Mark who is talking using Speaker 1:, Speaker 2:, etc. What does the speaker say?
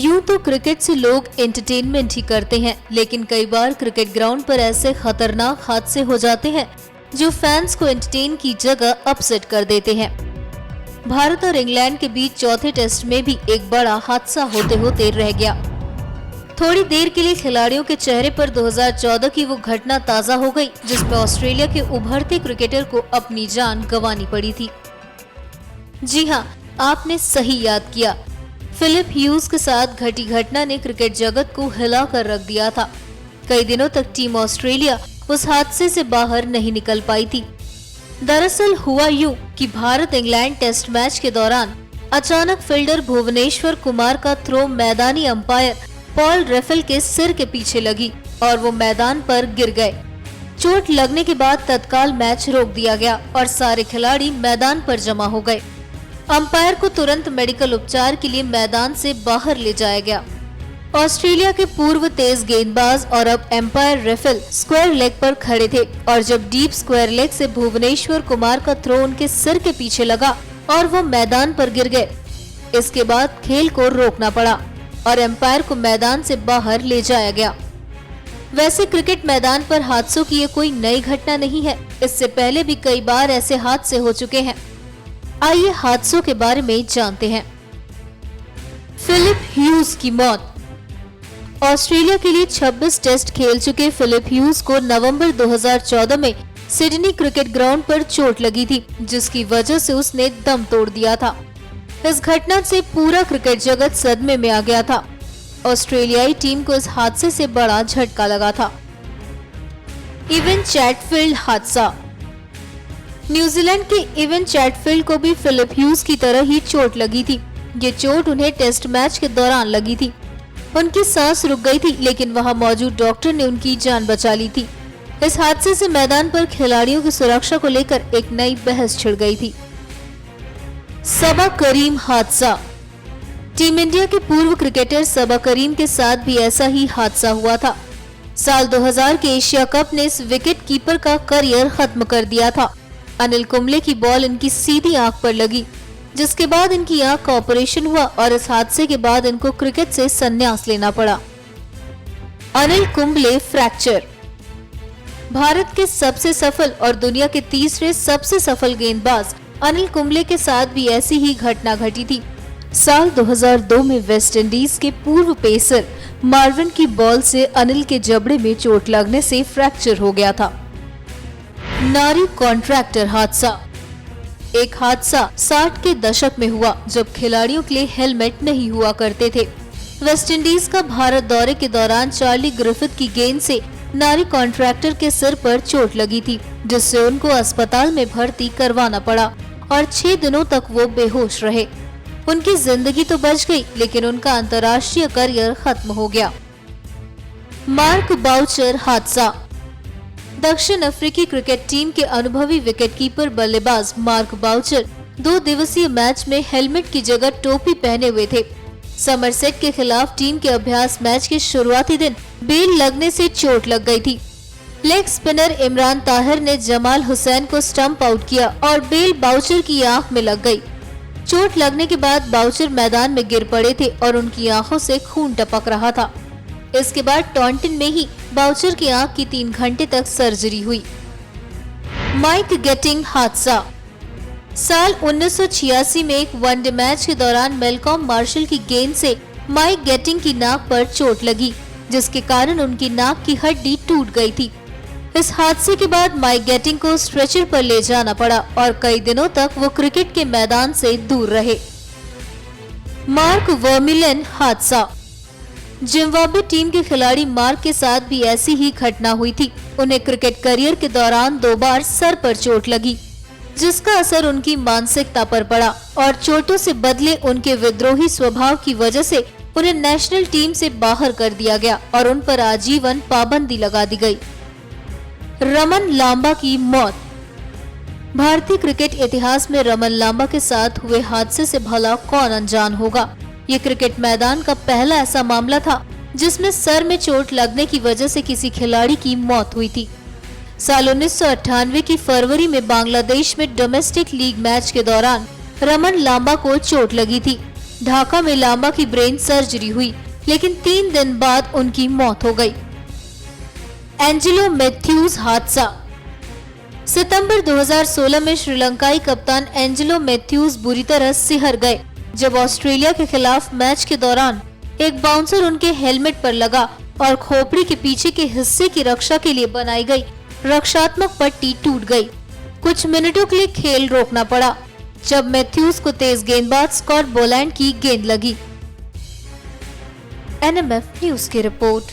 Speaker 1: यूं तो क्रिकेट से लोग एंटरटेनमेंट ही करते हैं, लेकिन कई बार क्रिकेट ग्राउंड पर ऐसे खतरनाक हादसे हो जाते हैं जो फैंस को एंटरटेन की जगह अपसेट कर देते हैं। भारत और इंग्लैंड के बीच चौथे टेस्ट में भी एक बड़ा हादसा होते होते रह गया। थोड़ी देर के लिए खिलाड़ियों के चेहरे पर 2014 की वो घटना ताजा हो गई जिसमें ऑस्ट्रेलिया के उभरते क्रिकेटर को अपनी जान गंवानी पड़ी थी। जी हाँ, आपने सही याद किया। फिलिप ह्यूज के साथ घटी घटना ने क्रिकेट जगत को हिला कर रख दिया था। कई दिनों तक टीम ऑस्ट्रेलिया उस हादसे से बाहर नहीं निकल पाई थी। दरअसल हुआ यूं कि भारत इंग्लैंड टेस्ट मैच के दौरान अचानक फील्डर भुवनेश्वर कुमार का थ्रो मैदानी अंपायर पॉल रेफेल के सिर के पीछे लगी और वो मैदान पर गिर गए। चोट लगने के बाद तत्काल मैच रोक दिया गया और सारे खिलाड़ी मैदान पर जमा हो गए। अंपायर को तुरंत मेडिकल उपचार के लिए मैदान से बाहर ले जाया गया। ऑस्ट्रेलिया के पूर्व तेज गेंदबाज और अब एम्पायर रेफेल स्क्वायर लेग पर खड़े थे और जब डीप स्क्वायर लेग से भुवनेश्वर कुमार का थ्रो उनके सिर के पीछे लगा और वो मैदान पर गिर गए। इसके बाद खेल को रोकना पड़ा और एम्पायर को मैदान से बाहर ले जाया गया। वैसे क्रिकेट मैदान पर हादसों की ये कोई नई घटना नहीं है। इससे पहले भी कई बार ऐसे हादसे हो चुके हैं। आइए हादसों के बारे में जानते हैं। फिलिप ह्यूज की मौत। ऑस्ट्रेलिया के लिए 26 टेस्ट खेल चुके फिलिप ह्यूज को नवंबर 2014 में सिडनी क्रिकेट ग्राउंड पर चोट लगी थी, जिसकी वजह से उसने दम तोड़ दिया था। इस घटना से पूरा क्रिकेट जगत सदमे में आ गया था। ऑस्ट्रेलियाई टीम को इस हादसे से बड़ा झटका लगा था। इवन चैटफील्ड हादसा। न्यूजीलैंड के इवन चैटफील्ड को भी फिलिप ह्यूज की तरह ही चोट लगी थी। ये चोट उन्हें टेस्ट मैच के दौरान लगी थी। उनकी सांस रुक गई थी, लेकिन वहां मौजूद डॉक्टर ने उनकी जान बचा ली थी। इस हादसे से मैदान पर खिलाड़ियों की सुरक्षा को लेकर एक नई बहस छिड़ गई थी। सबा करीम हादसा। टीम इंडिया के पूर्व क्रिकेटर सबा करीम के साथ भी ऐसा ही हादसा हुआ था। साल 2000 के एशिया कप ने इस विकेट कीपर का करियर खत्म कर दिया था। अनिल कुंबले की बॉल इनकी सीधी आंख पर लगी, जिसके बाद इनकी आंख का ऑपरेशन हुआ और इस हादसे के बाद इनको क्रिकेट से संन्यास लेना पड़ा। अनिल कुंबले फ्रैक्चर। भारत के सबसे सफल और दुनिया के तीसरे सबसे सफल गेंदबाज अनिल कुंबले के साथ भी ऐसी ही घटना घटी थी। साल 2002 में वेस्ट इंडीज के पूर्व पेसर मार्विन की बॉल से अनिल के जबड़े में चोट लगने से फ्रैक्चर हो गया था। नारी कॉन्ट्रैक्टर हादसा। एक हादसा 60 के दशक में हुआ जब खिलाड़ियों के लिए हेलमेट नहीं हुआ करते थे। वेस्ट इंडीज का भारत दौरे के दौरान चार्ली ग्रिफिथ की गेंद से नारी कॉन्ट्रैक्टर के सिर पर चोट लगी थी, जिससे उनको अस्पताल में भर्ती करवाना पड़ा और 6 दिनों तक वो बेहोश रहे। उनकी जिंदगी तो बच गई, लेकिन उनका अंतर्राष्ट्रीय करियर खत्म हो गया। मार्क बाउचर हादसा। दक्षिण अफ्रीकी क्रिकेट टीम के अनुभवी विकेटकीपर बल्लेबाज मार्क बाउचर 2 दिवसीय मैच में हेलमेट की जगह टोपी पहने हुए थे। समरसेट के खिलाफ टीम के अभ्यास मैच के शुरुआती दिन बेल लगने से चोट लग गई थी। लेग स्पिनर इमरान ताहिर ने जमाल हुसैन को स्टंप आउट किया और बेल बाउचर की आंख में लग गई। चोट लगने के बाद बाउचर मैदान में गिर पड़े थे और उनकी आंखों से खून टपक रहा था। इसके बाद टॉन्टिन में ही बाउचर की आंख की 3 घंटे तक सर्जरी हुई। माइक गेटिंग हादसा। साल 1986 में एक वनडे मैच के दौरान मेलकॉम मार्शल की गेंद से माइक गेटिंग की नाक पर चोट लगी, जिसके कारण उनकी नाक की हड्डी टूट गई थी। इस हादसे के बाद माइक गेटिंग को स्ट्रेचर पर ले जाना पड़ा और कई दिनों तक वो क्रिकेट के मैदान से दूर रहे। मार्क वर्मिलेन हादसा। जिम्बाब्वे टीम के खिलाड़ी मार्क के साथ भी ऐसी ही घटना हुई थी। उन्हें क्रिकेट करियर के दौरान 2 बार सर पर चोट लगी, जिसका असर उनकी मानसिकता पर पड़ा और चोटों से बदले उनके विद्रोही स्वभाव की वजह से उन्हें नेशनल टीम से बाहर कर दिया गया और उन पर आजीवन पाबंदी लगा दी गई। रमन लांबा की मौत। भारतीय क्रिकेट इतिहास में रमन लांबा के साथ हुए हादसे से भला कौन अनजान होगा। ये क्रिकेट मैदान का पहला ऐसा मामला था जिसमें सर में चोट लगने की वजह से किसी खिलाड़ी की मौत हुई थी। साल 1998 की फरवरी में बांग्लादेश में डोमेस्टिक लीग मैच के दौरान रमन लांबा को चोट लगी थी। ढाका में लांबा की ब्रेन सर्जरी हुई, लेकिन 3 दिन बाद उनकी मौत हो गई। एंजेलो मैथ्यूज हादसा। सितंबर 2016 में श्रीलंकाई कप्तान एंजेलो मैथ्यूज बुरी तरह सिहर गए जब ऑस्ट्रेलिया के खिलाफ मैच के दौरान एक बाउंसर उनके हेलमेट पर लगा और खोपड़ी के पीछे के हिस्से की रक्षा के लिए बनाई गई रक्षात्मक पट्टी टूट गई। कुछ मिनटों के लिए खेल रोकना पड़ा जब मैथ्यूज को तेज गेंदबाज स्कॉट बोलैंड की गेंद लगी। NMF न्यूज की रिपोर्ट।